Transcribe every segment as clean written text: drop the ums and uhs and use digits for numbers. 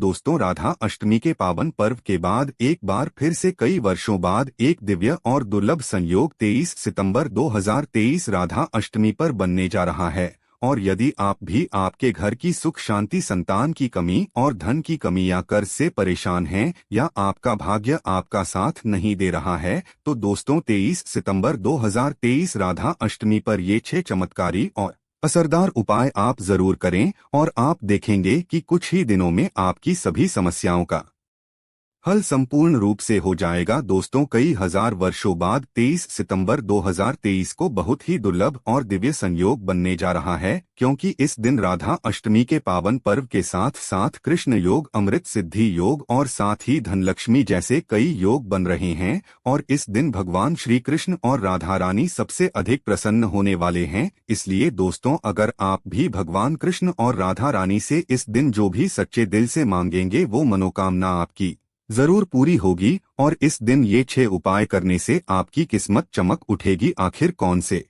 दोस्तों, राधा अष्टमी के पावन पर्व के बाद एक बार फिर से कई वर्षों बाद एक दिव्य और दुर्लभ संयोग 23 सितंबर 2023 राधा अष्टमी पर बनने जा रहा है। और यदि आप भी आपके घर की सुख शांति, संतान की कमी और धन की कमी या कर्ज से परेशान हैं या आपका भाग्य आपका साथ नहीं दे रहा है, तो दोस्तों 23 सितंबर 2023 राधा अष्टमी पर ये 6 चमत्कारी और असरदार उपाय आप जरूर करें और आप देखेंगे कि कुछ ही दिनों में आपकी सभी समस्याओं का हल संपूर्ण रूप से हो जाएगा। दोस्तों, कई हजार वर्षों बाद 23 सितंबर 2023 को बहुत ही दुर्लभ और दिव्य संयोग बनने जा रहा है, क्योंकि इस दिन राधा अष्टमी के पावन पर्व के साथ साथ कृष्ण योग, अमृत सिद्धि योग और साथ ही धनलक्ष्मी जैसे कई योग बन रहे हैं। और इस दिन भगवान श्री कृष्ण और राधा रानी सबसे अधिक प्रसन्न होने वाले हैं। इसलिए दोस्तों, अगर आप भी भगवान कृष्ण और राधा रानी से इस दिन जो भी सच्चे दिल से मांगेंगे वो मनोकामना आपकी जरूर पूरी होगी। और इस दिन ये 6 उपाय करने से आपकी किस्मत चमक उठेगी। आखिर कौन से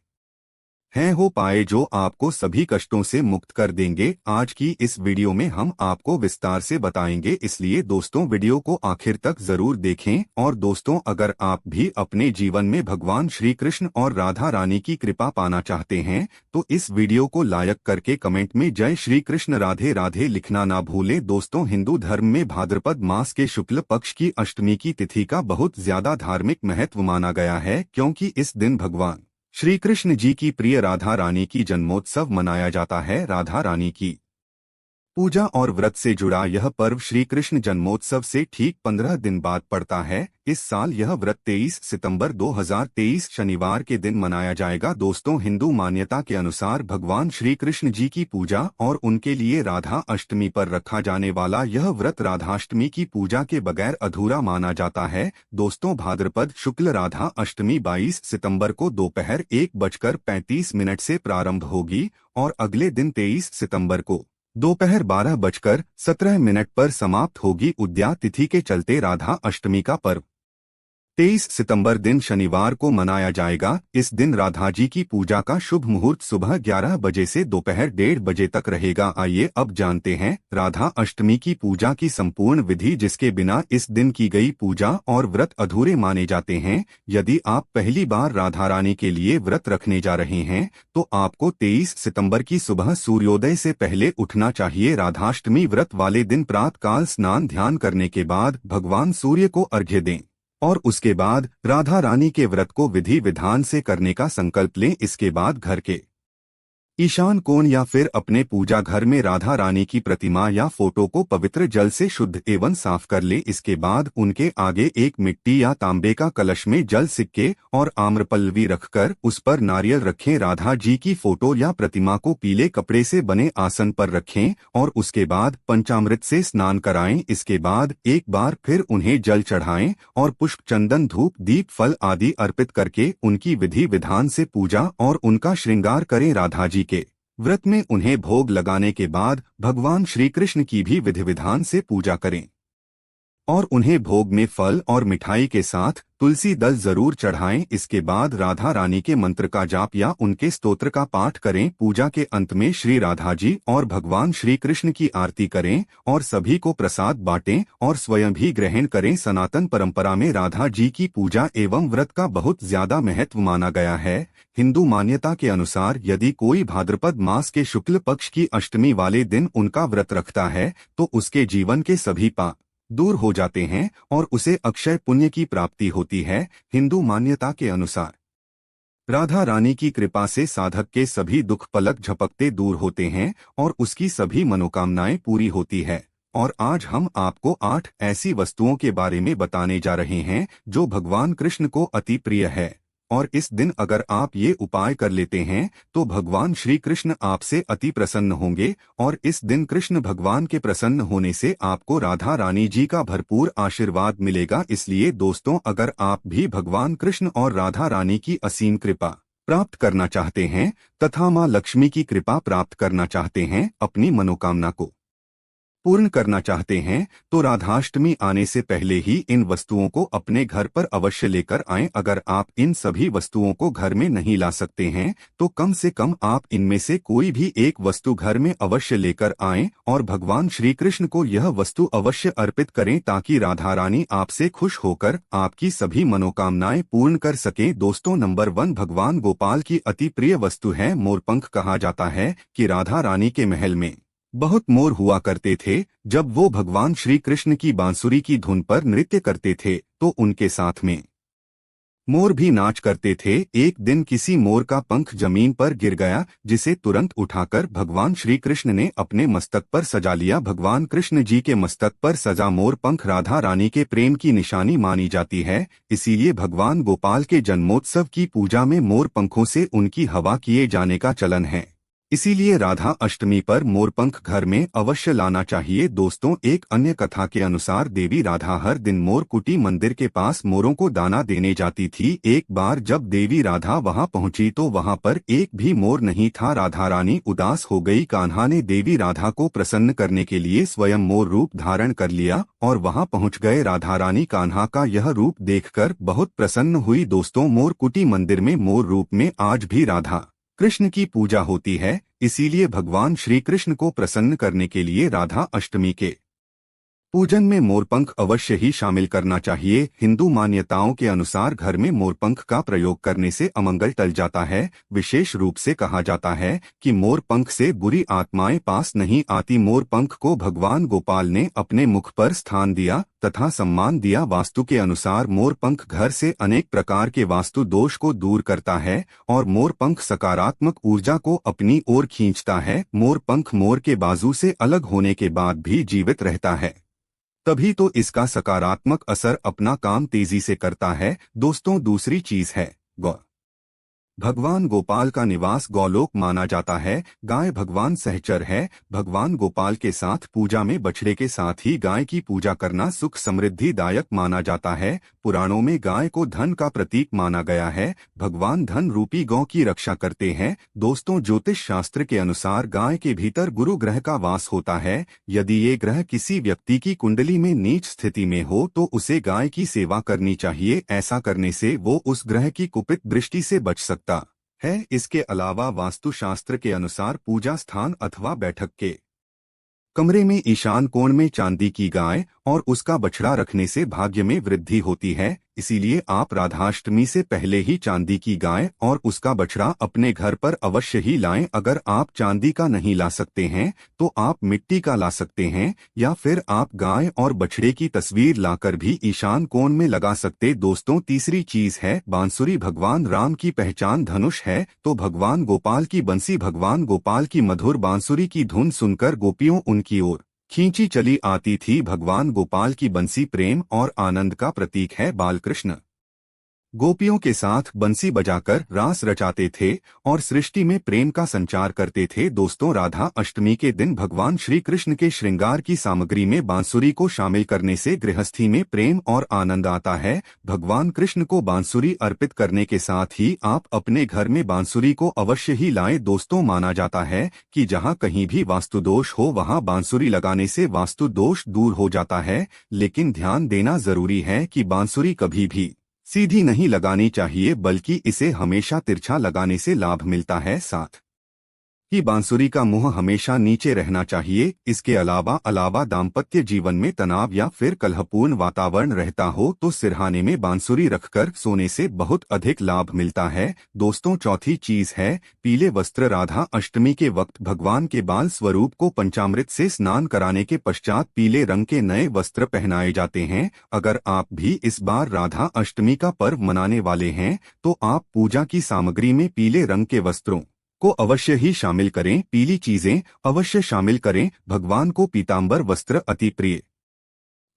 हैं हो पाए जो आपको सभी कष्टों से मुक्त कर देंगे, आज की इस वीडियो में हम आपको विस्तार से बताएंगे। इसलिए दोस्तों, वीडियो को आखिर तक जरूर देखें। और दोस्तों, अगर आप भी अपने जीवन में भगवान श्री कृष्ण और राधा रानी की कृपा पाना चाहते हैं तो इस वीडियो को लाइक करके कमेंट में जय श्री कृष्ण राधे राधे लिखना ना भूलें। दोस्तों, हिंदू धर्म में भाद्रपद मास के शुक्ल पक्ष की अष्टमी की तिथि का बहुत ज्यादा धार्मिक महत्व माना गया है, क्योंकि इस दिन भगवान श्री कृष्ण जी की प्रिय राधा रानी की जन्मोत्सव मनाया जाता है। राधा रानी की पूजा और व्रत से जुड़ा यह पर्व श्री कृष्ण जन्मोत्सव से ठीक 15 दिन बाद पड़ता है। इस साल यह व्रत 23 सितंबर 2023 शनिवार के दिन मनाया जाएगा। दोस्तों, हिंदू मान्यता के अनुसार भगवान श्री कृष्ण जी की पूजा और उनके लिए राधा अष्टमी पर रखा जाने वाला यह व्रत राधाष्टमी की पूजा के बगैर अधूरा माना जाता है। दोस्तों, भाद्रपद शुक्ल राधा अष्टमी 22 सितंबर को दोपहर 1:35 से प्रारंभ होगी और अगले दिन 23 सितंबर को दोपहर 12:17 पर समाप्त होगी। उद्या तिथि के चलते राधा अष्टमी का पर्व 23 सितंबर दिन शनिवार को मनाया जाएगा। इस दिन राधा जी की पूजा का शुभ मुहूर्त सुबह 11 बजे से दोपहर 1:30 बजे तक रहेगा। आइए अब जानते हैं राधा अष्टमी की पूजा की संपूर्ण विधि, जिसके बिना इस दिन की गई पूजा और व्रत अधूरे माने जाते हैं। यदि आप पहली बार राधा रानी के लिए व्रत रखने जा रहे हैं तो आपको 23 सितंबर की सुबह सूर्योदय से पहले उठना चाहिए। राधाष्टमी व्रत वाले दिन प्रातःकाल स्नान ध्यान करने के बाद भगवान सूर्य को अर्घ्य दें और उसके बाद राधा रानी के व्रत को विधि विधान से करने का संकल्प लें। इसके बाद घर के ईशान कोण या फिर अपने पूजा घर में राधा रानी की प्रतिमा या फोटो को पवित्र जल से शुद्ध एवं साफ कर ले। इसके बाद उनके आगे एक मिट्टी या तांबे का कलश में जल, सिक्के और आम्रपल्लवी रखकर उस पर नारियल रखें। राधा जी की फोटो या प्रतिमा को पीले कपड़े से बने आसन पर रखें और उसके बाद पंचामृत से स्नान कराएं। इसके बाद एक बार फिर उन्हें जल चढ़ाएं और पुष्प, चंदन, धूप, दीप, फल आदि अर्पित करके उनकी विधि विधान से पूजा और उनका श्रृंगार करें। राधा जी के व्रत में उन्हें भोग लगाने के बाद भगवान श्री कृष्ण की भी विधि विधान से पूजा करें और उन्हें भोग में फल और मिठाई के साथ तुलसी दल जरूर चढ़ाएं। इसके बाद राधा रानी के मंत्र का जाप या उनके स्तोत्र का पाठ करें। पूजा के अंत में श्री राधा जी और भगवान श्री कृष्ण की आरती करें और सभी को प्रसाद बांटें और स्वयं भी ग्रहण करें। सनातन परंपरा में राधा जी की पूजा एवं व्रत का बहुत ज्यादा महत्व माना गया है। हिंदू मान्यता के अनुसार यदि कोई भाद्रपद मास के शुक्ल पक्ष की अष्टमी वाले दिन उनका व्रत रखता है तो उसके जीवन के सभी पाप दूर हो जाते हैं और उसे अक्षय पुण्य की प्राप्ति होती है। हिंदू मान्यता के अनुसार राधा रानी की कृपा से साधक के सभी दुख पलक झपकते दूर होते हैं और उसकी सभी मनोकामनाएं पूरी होती है। और आज हम आपको 8 ऐसी वस्तुओं के बारे में बताने जा रहे हैं जो भगवान कृष्ण को अति प्रिय है। और इस दिन अगर आप ये उपाय कर लेते हैं तो भगवान श्री कृष्ण आपसे अति प्रसन्न होंगे और इस दिन कृष्ण भगवान के प्रसन्न होने से आपको राधा रानी जी का भरपूर आशीर्वाद मिलेगा। इसलिए दोस्तों, अगर आप भी भगवान कृष्ण और राधा रानी की असीम कृपा प्राप्त करना चाहते हैं तथा मां लक्ष्मी की कृपा प्राप्त करना चाहते हैं, अपनी मनोकामना को पूर्ण करना चाहते हैं तो राधाष्टमी आने से पहले ही इन वस्तुओं को अपने घर पर अवश्य लेकर आएं। अगर आप इन सभी वस्तुओं को घर में नहीं ला सकते हैं तो कम से कम आप इनमें से कोई भी एक वस्तु घर में अवश्य लेकर आएं और भगवान श्री कृष्ण को यह वस्तु अवश्य अर्पित करें ताकि राधा रानी आपसे खुश होकर आपकी सभी मनोकामनाएं पूर्ण कर सकें। दोस्तों, नंबर 1 भगवान गोपाल की अति प्रिय वस्तु है मोरपंख। कहा जाता है कि राधा रानी के महल में बहुत मोर हुआ करते थे। जब वो भगवान श्री कृष्ण की बांसुरी की धुन पर नृत्य करते थे तो उनके साथ में मोर भी नाच करते थे। एक दिन किसी मोर का पंख जमीन पर गिर गया, जिसे तुरंत उठाकर भगवान श्री कृष्ण ने अपने मस्तक पर सजा लिया। भगवान कृष्ण जी के मस्तक पर सजा मोर पंख राधा रानी के प्रेम की निशानी मानी जाती है। इसीलिए भगवान गोपाल के जन्मोत्सव की पूजा में मोर पंखों से उनकी हवा किए जाने का चलन है। इसीलिए राधा अष्टमी पर मोरपंख घर में अवश्य लाना चाहिए। दोस्तों, एक अन्य कथा के अनुसार देवी राधा हर दिन मोर कुटी मंदिर के पास मोरों को दाना देने जाती थी। एक बार जब देवी राधा वहां पहुंची तो वहां पर एक भी मोर नहीं था। राधा रानी उदास हो गई। कान्हा ने देवी राधा को प्रसन्न करने के लिए स्वयं मोर रूप धारण कर लिया और वहां पहुंच गए। राधा रानी कान्हा का यह रूप देखकर बहुत प्रसन्न हुई। दोस्तों, मोर कुटी मंदिर में मोर रूप में आज भी राधा कृष्ण की पूजा होती है। इसीलिए भगवान श्री कृष्ण को प्रसन्न करने के लिए राधा अष्टमी के पूजन में मोरपंख अवश्य ही शामिल करना चाहिए। हिंदू मान्यताओं के अनुसार घर में मोरपंख का प्रयोग करने से अमंगल टल जाता है। विशेष रूप से कहा जाता है कि मोरपंख से बुरी आत्माएं पास नहीं आती। मोरपंख को भगवान गोपाल ने अपने मुख पर स्थान दिया तथा सम्मान दिया। वास्तु के अनुसार मोरपंख घर से अनेक प्रकार के वास्तु दोष को दूर करता है और मोरपंख सकारात्मक ऊर्जा को अपनी ओर खींचता है। मोरपंख मोर के बाजू से अलग होने के बाद भी जीवित रहता है, तभी तो इसका सकारात्मक असर अपना काम तेजी से करता है। दोस्तों, दूसरी चीज है गौ। भगवान गोपाल का निवास गौलोक माना जाता है। गाय भगवान सहचर है। भगवान गोपाल के साथ पूजा में बछड़े के साथ ही गाय की पूजा करना सुख समृद्धि दायक माना जाता है। पुराणों में गाय को धन का प्रतीक माना गया है। भगवान धन रूपी गौ की रक्षा करते हैं। दोस्तों, ज्योतिष शास्त्र के अनुसार गाय के भीतर गुरु ग्रह का वास होता है। यदि ये ग्रह किसी व्यक्ति की कुंडली में नीच स्थिति में हो तो उसे गाय की सेवा करनी चाहिए। ऐसा करने से वो उस ग्रह की कुपित दृष्टि से बच सकता है। इसके अलावा वास्तुशास्त्र के अनुसार पूजा स्थान अथवा बैठक के कमरे में ईशान कोण में चांदी की गाय और उसका बछड़ा रखने से भाग्य में वृद्धि होती है। इसीलिए आप राधाष्टमी से पहले ही चांदी की गाय और उसका बछड़ा अपने घर पर अवश्य ही लाएं। अगर आप चांदी का नहीं ला सकते हैं तो आप मिट्टी का ला सकते हैं या फिर आप गाय और बछड़े की तस्वीर लाकर भी ईशान कोण में लगा सकते। दोस्तों, तीसरी चीज है बांसुरी। भगवान राम की पहचान धनुष है तो भगवान गोपाल की बंसी। भगवान गोपाल की मधुर बांसुरी की धुन सुनकर गोपियों उनकी ओर खींची चली आती थी। भगवान गोपाल की बंसी प्रेम और आनंद का प्रतीक है। बालकृष्ण गोपियों के साथ बंसी बजाकर रास रचाते थे और सृष्टि में प्रेम का संचार करते थे। दोस्तों, राधा अष्टमी के दिन भगवान श्री कृष्ण के श्रृंगार की सामग्री में बांसुरी को शामिल करने से गृहस्थी में प्रेम और आनंद आता है। भगवान कृष्ण को बांसुरी अर्पित करने के साथ ही आप अपने घर में बांसुरी को अवश्य ही लाएं। दोस्तों, माना जाता है कि जहां कहीं भी वास्तु दोष हो वहां बांसुरी लगाने से वास्तु दोष दूर हो जाता है। लेकिन ध्यान देना जरूरी है कि बांसुरी कभी भी सीधी नहीं लगानी चाहिए बल्कि इसे हमेशा तिरछा लगाने से लाभ मिलता है। साथ ही बांसुरी का मुंह हमेशा नीचे रहना चाहिए। इसके अलावा दाम्पत्य जीवन में तनाव या फिर कलहपूर्ण वातावरण रहता हो तो सिरहाने में बांसुरी रखकर सोने से बहुत अधिक लाभ मिलता है। दोस्तों, चौथी चीज है पीले वस्त्र। राधा अष्टमी के वक्त भगवान के बाल स्वरूप को पंचामृत से स्नान कराने के पश्चात पीले रंग के नए वस्त्र पहनाए जाते हैं। अगर आप भी इस बार राधा अष्टमी का पर्व मनाने वाले हैं तो आप पूजा की सामग्री में पीले रंग के वस्त्रों को अवश्य ही शामिल करें। पीली चीजें अवश्य शामिल करें। भगवान को पीतांबर वस्त्र अति प्रिय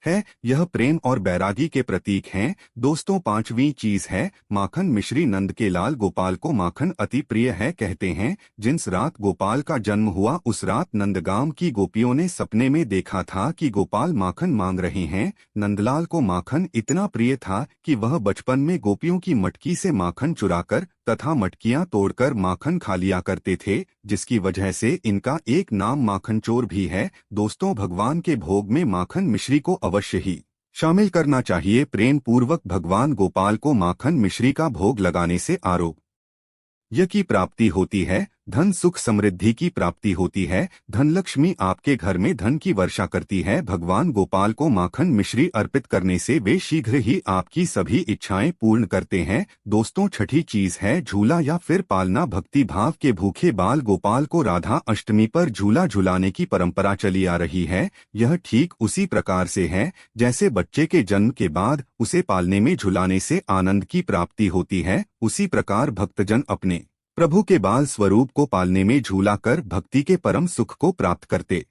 है। यह प्रेम और बैरागी के प्रतीक हैं। दोस्तों, पांचवी चीज है माखन मिश्री। नंद के लाल गोपाल को माखन अति प्रिय है। कहते हैं जिस रात गोपाल का जन्म हुआ उस रात नंदगांव की गोपियों ने सपने में देखा था कि गोपाल माखन मांग रहे हैं। नंदलाल को माखन इतना प्रिय था कि वह बचपन में गोपियों की मटकी से माखन चुराकर तथा मटकियां तोड़कर माखन खा लिया करते थे। जिसकी वजह से इनका एक नाम माखन चोर भी है। दोस्तों, भगवान के भोग में माखन मिश्री को अवश्य ही शामिल करना चाहिए। प्रेम पूर्वक भगवान गोपाल को माखन मिश्री का भोग लगाने से आरोग्य की प्राप्ति होती है, धन सुख समृद्धि की प्राप्ति होती है, धन लक्ष्मी आपके घर में धन की वर्षा करती है। भगवान गोपाल को माखन मिश्री अर्पित करने से वे शीघ्र ही आपकी सभी इच्छाएं पूर्ण करते हैं। दोस्तों, छठी चीज है झूला या फिर पालना। भक्ति भाव के भूखे बाल गोपाल को राधा अष्टमी पर झूला झुलाने की परंपरा चली आ रही है। यह ठीक उसी प्रकार से है जैसे बच्चे के जन्म के बाद उसे पालने में झुलाने से आनंद की प्राप्ति होती है, उसी प्रकार भक्तजन अपने प्रभु के बाल स्वरूप को पालने में झूला कर भक्ति के परम सुख को प्राप्त करते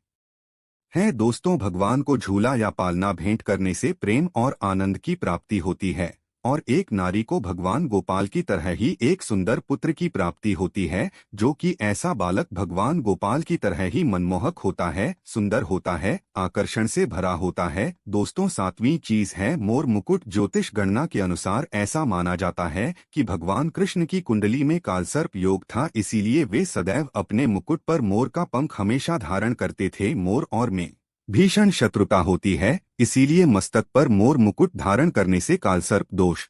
हैं। दोस्तों, भगवान को झूला या पालना भेंट करने से प्रेम और आनंद की प्राप्ति होती है और एक नारी को भगवान गोपाल की तरह ही एक सुंदर पुत्र की प्राप्ति होती है, जो कि ऐसा बालक भगवान गोपाल की तरह ही मनमोहक होता है, सुंदर होता है, आकर्षण से भरा होता है। दोस्तों, सातवीं चीज है मोर मुकुट। ज्योतिष गणना के अनुसार ऐसा माना जाता है कि भगवान कृष्ण की कुंडली में कालसर्प योग था, इसीलिए वे सदैव अपने मुकुट पर मोर का पंख हमेशा धारण करते थे। मोर और में भीषण शत्रुता होती है, इसीलिए मस्तक पर मोर मुकुट धारण करने से कालसर्प दोष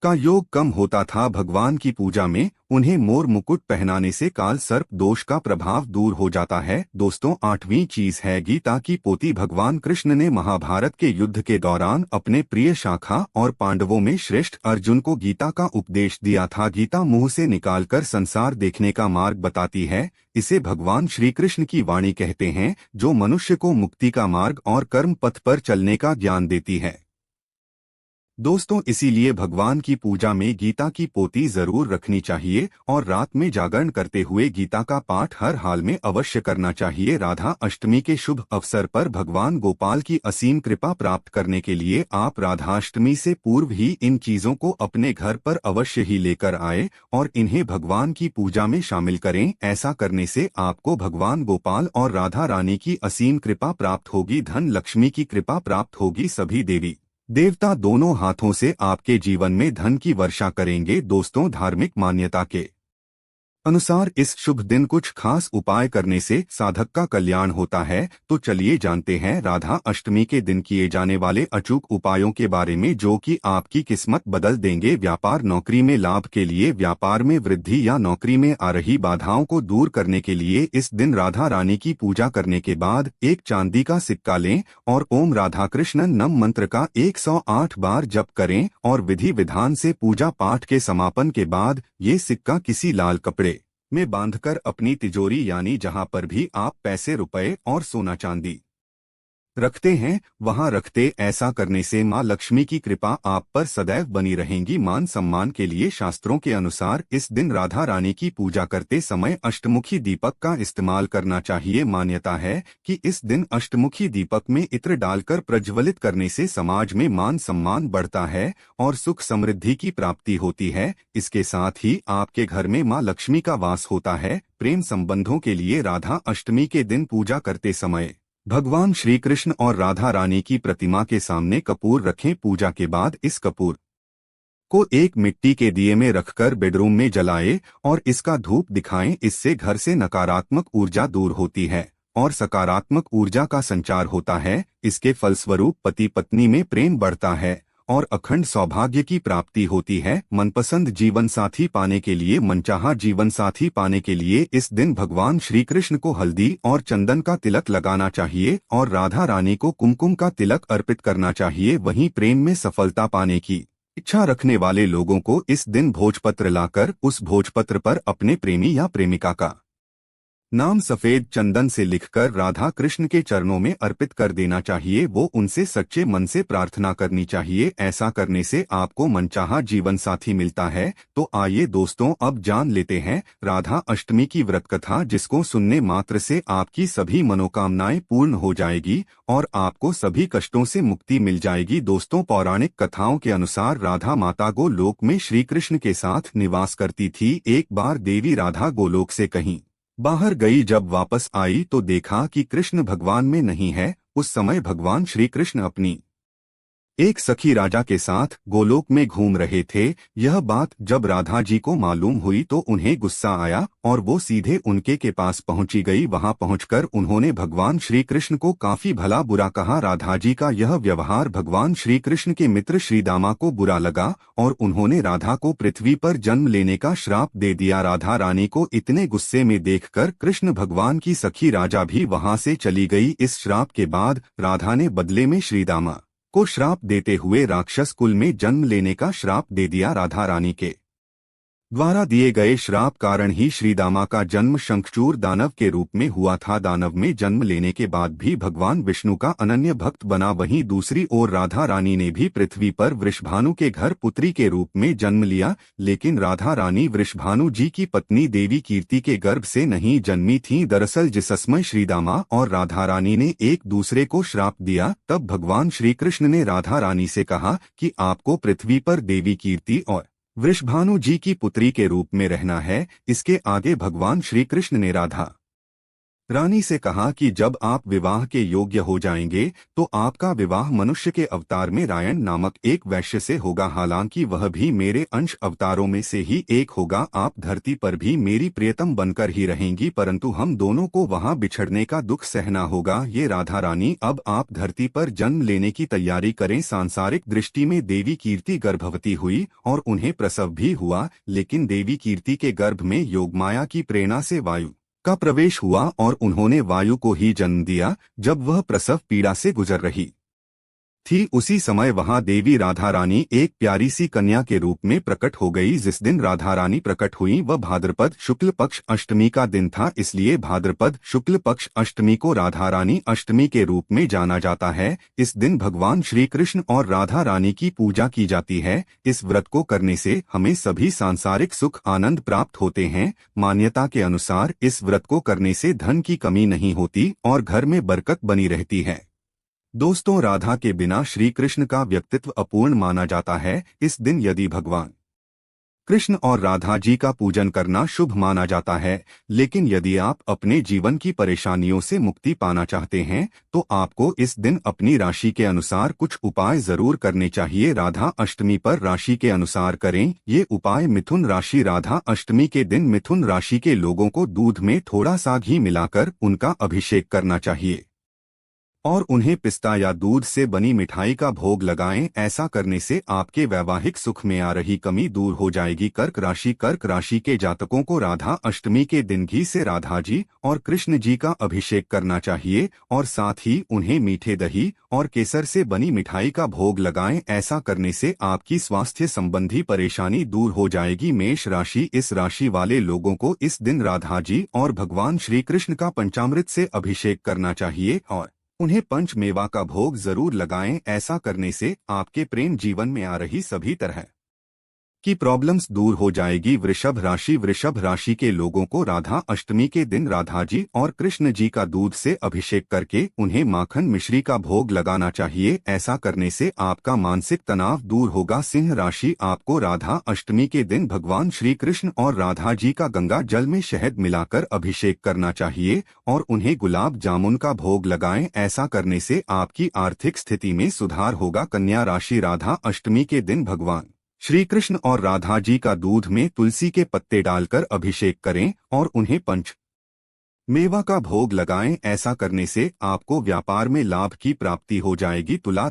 का योग कम होता था। भगवान की पूजा में उन्हें मोर मुकुट पहनाने से काल सर्प दोष का प्रभाव दूर हो जाता है। दोस्तों, आठवीं चीज है गीता की पोथी। भगवान कृष्ण ने महाभारत के युद्ध के दौरान अपने प्रिय शाखा और पांडवों में श्रेष्ठ अर्जुन को गीता का उपदेश दिया था। गीता मुंह से निकालकर संसार देखने का मार्ग बताती है। इसे भगवान श्री कृष्ण की वाणी कहते हैं, जो मनुष्य को मुक्ति का मार्ग और कर्म पथ पर चलने का ज्ञान देती है। दोस्तों, इसीलिए भगवान की पूजा में गीता की पोथी जरूर रखनी चाहिए और रात में जागरण करते हुए गीता का पाठ हर हाल में अवश्य करना चाहिए। राधा अष्टमी के शुभ अवसर पर भगवान गोपाल की असीम कृपा प्राप्त करने के लिए आप राधाष्टमी से पूर्व ही इन चीजों को अपने घर पर अवश्य ही लेकर आए और इन्हें भगवान की पूजा में शामिल करें। ऐसा करने से आपको भगवान गोपाल और राधा रानी की असीम कृपा प्राप्त होगी, धन लक्ष्मी की कृपा प्राप्त होगी, सभी देवी देवता दोनों हाथों से आपके जीवन में धन की वर्षा करेंगे। दोस्तों, धार्मिक मान्यता के अनुसार इस शुभ दिन कुछ खास उपाय करने से साधक का कल्याण होता है। तो चलिए जानते हैं राधा अष्टमी के दिन किए जाने वाले अचूक उपायों के बारे में, जो कि आपकी किस्मत बदल देंगे। व्यापार नौकरी में लाभ के लिए, व्यापार में वृद्धि या नौकरी में आ रही बाधाओं को दूर करने के लिए इस दिन राधा रानी की पूजा करने के बाद एक चांदी का सिक्का लें और ओम राधा कृष्ण नम मंत्र का 108 बार जप करें और विधि विधान से पूजा पाठ के समापन के बाद ये सिक्का किसी लाल कपड़े में बांधकर अपनी तिजोरी यानी जहां पर भी आप पैसे रुपए और सोना चांदी रखते हैं वहां रखते। ऐसा करने से मां लक्ष्मी की कृपा आप पर सदैव बनी रहेंगी। मान सम्मान के लिए शास्त्रों के अनुसार इस दिन राधा रानी की पूजा करते समय अष्टमुखी दीपक का इस्तेमाल करना चाहिए। मान्यता है कि इस दिन अष्टमुखी दीपक में इत्र डालकर प्रज्वलित करने से समाज में मान सम्मान बढ़ता है और सुख समृद्धि की प्राप्ति होती है। इसके साथ ही आपके घर में मां लक्ष्मी का वास होता है। प्रेम संबंधों के लिए राधा अष्टमी के दिन पूजा करते समय भगवान श्री कृष्ण और राधा रानी की प्रतिमा के सामने कपूर रखें। पूजा के बाद इस कपूर को एक मिट्टी के दिए में रखकर बेडरूम में जलाएं और इसका धूप दिखाएं। इससे घर से नकारात्मक ऊर्जा दूर होती है और सकारात्मक ऊर्जा का संचार होता है। इसके फलस्वरूप पति पत्नी में प्रेम बढ़ता है और अखंड सौभाग्य की प्राप्ति होती है। मनपसंद जीवन साथी पाने के लिए, मनचाहा जीवन साथी पाने के लिए इस दिन भगवान श्री कृष्ण को हल्दी और चंदन का तिलक लगाना चाहिए और राधा रानी को कुमकुम का तिलक अर्पित करना चाहिए। वहीं प्रेम में सफलता पाने की इच्छा रखने वाले लोगों को इस दिन भोजपत्र लाकर उस भोजपत्र पर अपने प्रेमी या प्रेमिका का नाम सफेद चंदन से लिखकर राधा कृष्ण के चरणों में अर्पित कर देना चाहिए। वो उनसे सच्चे मन से प्रार्थना करनी चाहिए। ऐसा करने से आपको मनचाहा जीवन साथी मिलता है। तो आइए दोस्तों, अब जान लेते हैं राधा अष्टमी की व्रत कथा, जिसको सुनने मात्र से आपकी सभी मनोकामनाएं पूर्ण हो जाएगी और आपको सभी कष्टों से मुक्ति मिल जाएगी। दोस्तों, पौराणिक कथाओं के अनुसार राधा माता गोलोक में श्री कृष्ण के साथ निवास करती थी। एक बार देवी राधा गोलोक से कहीं बाहर गई, जब वापस आई तो देखा कि कृष्ण भगवान में नहीं है। उस समय भगवान श्री कृष्ण अपनी एक सखी राजा के साथ गोलोक में घूम रहे थे। यह बात जब राधा जी को मालूम हुई तो उन्हें गुस्सा आया और वो सीधे उनके के पास पहुंची गई। वहां पहुंचकर उन्होंने भगवान श्री कृष्ण को काफी भला बुरा कहा। राधा जी का यह व्यवहार भगवान श्री कृष्ण के मित्र श्रीदामा को बुरा लगा और उन्होंने राधा को पृथ्वी पर जन्म लेने का श्राप दे दिया। राधा रानी को इतने गुस्से में देखकर कृष्ण भगवान की सखी राजा भी वहां से चली गई। इस श्राप के बाद राधा ने बदले में श्रीदामा को श्राप देते हुए राक्षस कुल में जन्म लेने का श्राप दे दिया। राधा रानी के द्वारा दिए गए श्राप कारण ही श्रीदामा का जन्म शंखचूर दानव के रूप में हुआ था। दानव में जन्म लेने के बाद भी भगवान विष्णु का अनन्य भक्त बना। वहीं दूसरी ओर राधा रानी ने भी पृथ्वी पर वृषभानु के घर पुत्री के रूप में जन्म लिया, लेकिन राधा रानी वृषभानु जी की पत्नी देवी कीर्ति के गर्भ से नहीं जन्मी थीं। दरअसल जिस समय श्रीदामा और राधा रानी ने एक दूसरे को श्राप दिया, तब भगवान श्री कृष्ण ने राधा रानी से कहा कि आपको पृथ्वी पर देवी कीर्ति और वृषभानु जी की पुत्री के रूप में रहना है। इसके आगे भगवान श्री कृष्ण ने राधा रानी से कहा कि जब आप विवाह के योग्य हो जाएंगे तो आपका विवाह मनुष्य के अवतार में रायण नामक एक वैश्य से होगा। हालांकि वह भी मेरे अंश अवतारों में से ही एक होगा। आप धरती पर भी मेरी प्रियतम बनकर ही रहेंगी, परंतु हम दोनों को वहां बिछड़ने का दुख सहना होगा। ये राधा रानी, अब आप धरती पर जन्म लेने की तैयारी करें। सांसारिक दृष्टि में देवी कीर्ति गर्भवती हुई और उन्हें प्रसव भी हुआ, लेकिन देवी कीर्ति के गर्भ में योगमाया की प्रेरणा से वायु का प्रवेश हुआ और उन्होंने वायु को ही जन्म दिया। जब वह प्रसव पीड़ा से गुजर रही थी, उसी समय वहां देवी राधा रानी एक प्यारी सी कन्या के रूप में प्रकट हो गई। जिस दिन राधा रानी प्रकट हुई वह भाद्रपद शुक्ल पक्ष अष्टमी का दिन था, इसलिए भाद्रपद शुक्ल पक्ष अष्टमी को राधा रानी अष्टमी के रूप में जाना जाता है। इस दिन भगवान श्री कृष्ण और राधा रानी की पूजा की जाती है। इस व्रत को करने से हमें सभी सांसारिक सुख आनंद प्राप्त होते हैं। मान्यता के अनुसार इस व्रत को करने से धन की कमी नहीं होती और घर में बरकत बनी रहती है। दोस्तों, राधा के बिना श्री कृष्ण का व्यक्तित्व अपूर्ण माना जाता है। इस दिन यदि भगवान कृष्ण और राधा जी का पूजन करना शुभ माना जाता है, लेकिन यदि आप अपने जीवन की परेशानियों से मुक्ति पाना चाहते हैं तो आपको इस दिन अपनी राशि के अनुसार कुछ उपाय जरूर करने चाहिए। राधा अष्टमी पर राशि के अनुसार करें ये उपाय। मिथुन राशि, राधा अष्टमी के दिन मिथुन राशि के लोगों को दूध में थोड़ा सा घी मिलाकर उनका अभिषेक करना चाहिए और उन्हें पिस्ता या दूध से बनी मिठाई का भोग लगाएं। ऐसा करने से आपके वैवाहिक सुख में आ रही कमी दूर हो जाएगी। कर्क राशि के जातकों को राधा अष्टमी के दिन घी से राधा जी और कृष्ण जी का अभिषेक करना चाहिए और साथ ही उन्हें मीठे दही और केसर से बनी मिठाई का भोग लगाएं। ऐसा करने से आपकी स्वास्थ्य संबंधी परेशानी दूर हो जाएगी। मेष राशि, इस राशि वाले लोगों को इस दिन राधा जी और भगवान श्री कृष्ण का पंचामृत से अभिषेक करना चाहिए और उन्हें पंच मेवा का भोग जरूर लगाएं। ऐसा करने से आपके प्रेम जीवन में आ रही सभी तरह की प्रॉब्लम्स दूर हो जाएगी। वृषभ राशि के लोगों को राधा अष्टमी के दिन राधा जी और कृष्ण जी का दूध से अभिषेक करके उन्हें माखन मिश्री का भोग लगाना चाहिए। ऐसा करने से आपका मानसिक तनाव दूर होगा। सिंह राशि, आपको राधा अष्टमी के दिन भगवान श्री कृष्ण और राधा जी का गंगा जल में शहद मिलाकर अभिषेक करना चाहिए और उन्हें गुलाब जामुन का भोग लगाएं। ऐसा करने से आपकी आर्थिक स्थिति में सुधार होगा। कन्या राशि, राधा अष्टमी के दिन भगवान श्री कृष्ण और राधा जी का दूध में तुलसी के पत्ते डालकर अभिषेक करें और उन्हें पंच मेवा का भोग लगाएं। ऐसा करने से आपको व्यापार में लाभ की प्राप्ति हो जाएगी। तुला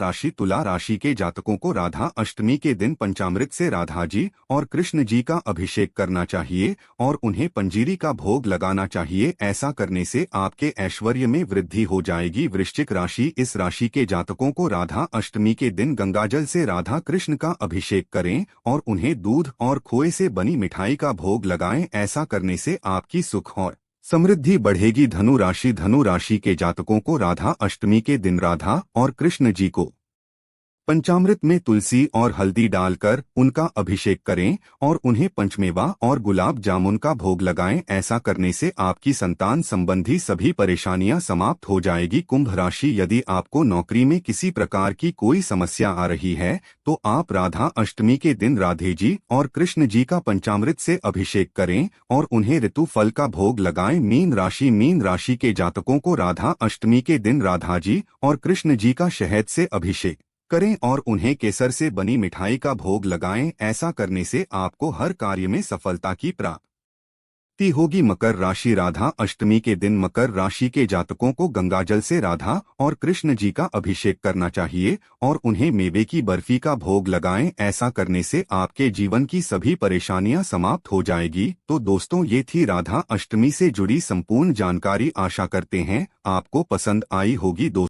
राशि के जातकों को राधा अष्टमी के दिन पंचामृत से राधा जी और कृष्ण जी का अभिषेक करना चाहिए और उन्हें पंजीरी का भोग लगाना चाहिए। ऐसा करने से आपके ऐश्वर्य में वृद्धि हो जाएगी। वृश्चिक राशि, इस राशि के जातकों को राधा अष्टमी के दिन गंगाजल से राधा कृष्ण का अभिषेक करें और उन्हें दूध और खोए से बनी मिठाई का भोग लगाएं। ऐसा करने से आपकी सुख और समृद्धि बढ़ेगी। धनु राशि के जातकों को राधा अष्टमी के दिन राधा और कृष्ण जी को पंचामृत में तुलसी और हल्दी डालकर उनका अभिषेक करें और उन्हें पंचमेवा और गुलाब जामुन का भोग लगाएं। ऐसा करने से आपकी संतान संबंधी सभी परेशानियां समाप्त हो जाएगी। कुंभ राशि, यदि आपको नौकरी में किसी प्रकार की कोई समस्या आ रही है तो आप राधा अष्टमी के दिन राधे जी और कृष्ण जी का पंचामृत से अभिषेक करें और उन्हें ऋतु फल का भोग लगाएं। मीन राशि के जातकों को राधा अष्टमी के दिन राधा जी और कृष्ण जी का शहद से अभिषेक करें और उन्हें केसर से बनी मिठाई का भोग लगाएं। ऐसा करने से आपको हर कार्य में सफलता की प्राप्ति होगी। मकर राशि। राधा अष्टमी के दिन मकर राशि के जातकों को गंगाजल से राधा और कृष्ण जी का अभिषेक करना चाहिए और उन्हें मेवे की बर्फी का भोग लगाएं। ऐसा करने से आपके जीवन की सभी परेशानियां समाप्त हो जाएगी। तो दोस्तों, ये थी राधा अष्टमी से जुड़ी संपूर्ण जानकारी। आशा करते हैं आपको पसंद आई होगी। दोस्तों,